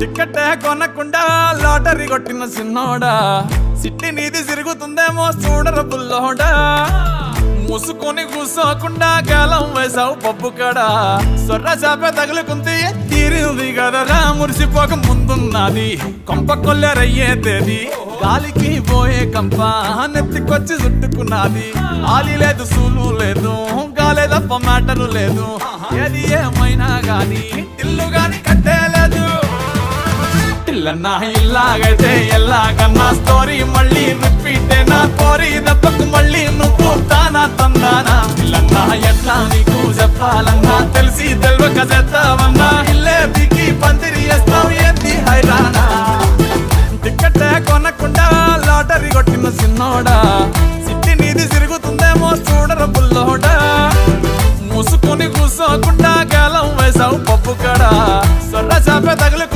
టికెట్టే కొనకుండా లాటరీ కొట్టిన సిన్నోడా సిట్టి నీది తిరుగుతుందేమో చూడర బుల్లోడా మూసుకొని కూసోకుండా గాలం వేసావు పప్పు కడా సొర్ర చాపే తగులుకుంది తీరింది కదరా మురిసిపోక ముందున్నది కొంప కొల్లెరయ్యే తేది గాలికి పోయే కంప నెత్తికొచ్చి చుట్టుకున్నది ఆలి లేదు సూలు లేదు గాలే తప్ప మ్యాటరు లేదు ఏది ఏమైనా గాని ఇల్లు గాని కట్టేలేదు ఇల్లన్నా ఇల్లాగైతే ఎల్లాగన్నా స్టోరీ మళ్ళీ రిపీటే నా కోరి దెబ్బకు మళ్ళీ నువ్వు తానా తందానా ఇల్లన్నా ఎట్లా నీకు చెప్పాలన్నా తెలిసి తెలియక చేస్తావన్నా ఇల్లే దిగి పందిరి వేస్తావు ఏంది హైరానా టికెట్టే కొనకుండా లాటరీ కొట్టిన సిన్నోడా సిట్టి నీది తిరుగుతుందేమో చూడర బుల్లోడా మూసుకొని కూసోకుండా గాలం వేసావు పప్పు కడా సొర్ర చాపే తగులుకుంది